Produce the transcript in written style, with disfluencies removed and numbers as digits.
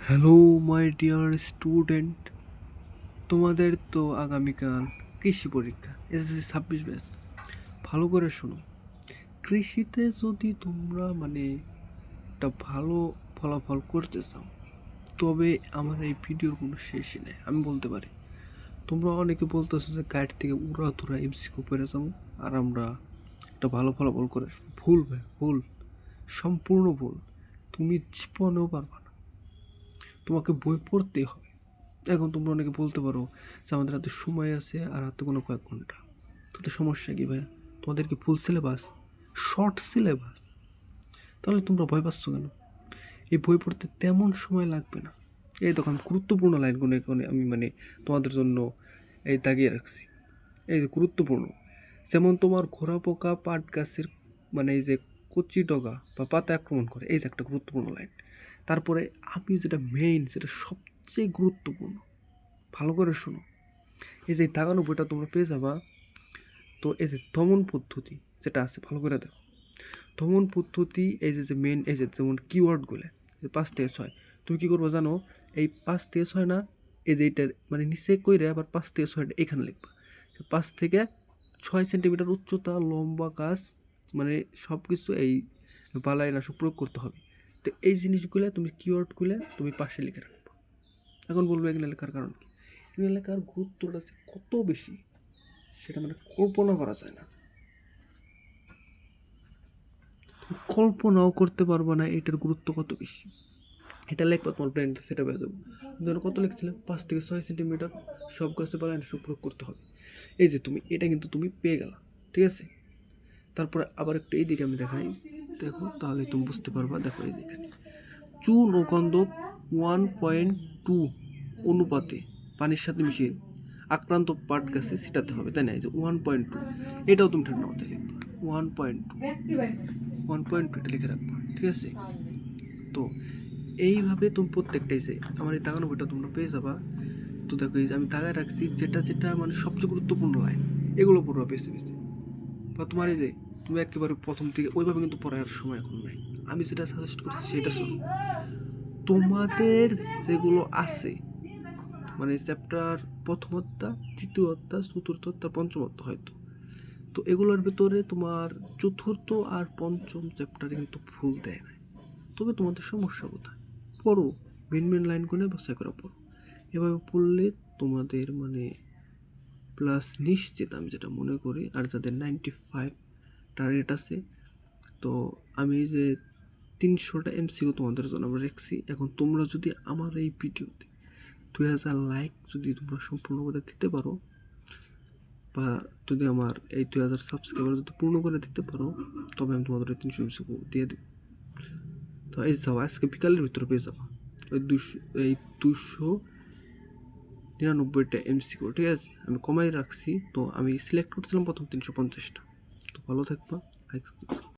Hello my dear student, তোমাদের তো আগামীকাল কৃষি পরীক্ষা এসএসসি 26 ব্যাচ। ভালো করে শোনো, কৃষিতে যদি তোমরা একটা ভালো ফলাফল করতে চাও, তবে আমার এই ভিডিওর কোনো শেষই নেই। আমি বলতে পারি, তোমরা অনেকে বলতেছো যে গাইড থেকে উড়া ধুরা এমসিকিউ পড়ে যাও আর আমরা একটা ভালো ফলাফল করে আসবো। ভুল ভাই, ভুল, সম্পূর্ণ ভুল। তুমি জীবনেও পারবা না, তোমাকে বই পড়তেই হবে। এখন তোমরা অনেকে বলতে পারো যে আমাদের হাতে সময় আছে আর হাতে কোনো কয়েক ঘন্টা, তাতে সমস্যা কি ভাইয়া? তোমাদের কি ফুল সিলেবাস, শর্ট সিলেবাস? তাহলে তোমরা ভয় পাচ্ছ কেন? এই বই পড়তে তেমন সময় লাগবে না। এই তখন গুরুত্বপূর্ণ লাইনগুলো এখানে আমি তোমাদের জন্য এই দাগিয়ে রাখছি। এই যে গুরুত্বপূর্ণ, যেমন তোমার ঘোড়া পোকা পাট গাছের এই যে কচি ডগা বা পাতা আক্রমণ করে, এই যে একটা গুরুত্বপূর্ণ লাইন। তারপরে আমি যেটা মেইন, যেটা সবচেয়ে গুরুত্বপূর্ণ, ভালো করে শোনো। এই যে দাগানো বইটা তোমরা পেয়ে যাবা, তো এই যে দমন পদ্ধতি যেটা আছে, ভালো করে দেখো। দমন পদ্ধতি, এই যে মেন, এই যে যেমন কিওয়ার্ডগুলো 5 থেকে 6, তুমি কী করবো জানো? এই 5 থেকে 6 না, এই যে এইটার নিচে কইরে আবার 5 থেকে 6টা এখানে লিখবা। 5 থেকে 6 সেন্টিমিটার উচ্চতা, লম্বা গাছ, সব কিছু এই বালাইনাশক প্রয়োগ করতে হবে। তো এই জিনিসগুলো তুমি কিওয়ার্ডগুলো তুমি পাশে লিখে রাখবা। এখন বলবো এগুলো লেখার কারণ কি? এগুলো লেখার গুরুত্বটা কত বেশি, সেটা কল্পনা করা যায় না। কল্পনাও করতে পারবো না এটার গুরুত্ব কত বেশি। এটা লিখবা, তোমার ব্রেনটা সেটা পেয়ে যাবো। ধরো কত লিখছিলাম, 5 থেকে 6 সেন্টিমিটার সব গাছে বালাইনাশক প্রয়োগ করতে হবে। এই যে তুমি এটা কিন্তু তুমি পেয়ে গেলা, ঠিক আছে? তারপরে আবার একটু এই দিকে আমি দেখাই, দেখো, তাহলে তুমি বুঝতে পারবা। দেখো এই যে এখানে চুন ও গন্ধক 1.2 অনুপাতে পানির সাথে মিশিয়ে আক্রান্ত পাট গাছে ছিটাতে হবে, তাই না? এই যে 1.2, এটাও তুমি ঠান্ডা মাথায় লিখবা। 1.2, 1.2 এটা লিখে রাখবা, ঠিক আছে? তো এইভাবে তুমি প্রত্যেকটাই যে আমার এই দাগানো বইটা তোমরা পেয়ে যাবা। তো দেখো এই যে আমি দাগায় রাখছি যেটা যেটা সবচেয়ে গুরুত্বপূর্ণ লাইন, এগুলো পড়বা বেছে বেছে। বা তোমার এই যে তুমি একেবারে প্রথম থেকে ওইভাবে কিন্তু পড়ার সময় এখন নাই। আমি যেটা সাজেস্ট করছি সেটা শোনো। তোমাদের যেগুলো আছে চ্যাপ্টার প্রথম অধ্যা, তৃতীয় অধ্যায়, চতুর্থ অধ্যায়, পঞ্চম অধ্যায় হয়তো, তো এগুলোর ভিতরে তোমার চতুর্থ আর পঞ্চম চ্যাপ্টারে কিন্তু ফুল দেয় না। তবে তোমাদের সমস্যা কোথায়? পড়ো, মেন মেন লাইনগুলো বাছাই করে পড়ো। এভাবে পড়লে তোমাদের প্লাস নিশ্চিত, আমি যেটা মনে করি। আর যাদের 95 টার্গেট আছে, তো আমি এই যে 300টা এমসিকিউ তোমাদের জন্য আমরা রেখেছি। এখন তোমরা যদি আমার এই ভিডিওতে 2000 লাইক যদি তোমরা সম্পূর্ণ করে দিতে পারো, বা যদি আমার এই 2000 সাবস্ক্রাইবার যদি পূর্ণ করে দিতে পারো, তবে আমি তোমাদের 300 এমসিকিউ দিয়ে দেবো। তো এই যাও, আজকে বিকালের ভিতরে পেয়ে যাবো ওই 299টা এমসিকিউ, ঠিক আছে? আমি কমাই রাখছি, তো আমি সিলেক্ট করছিলাম প্রথম 350টা। তো ভালো থাকবা।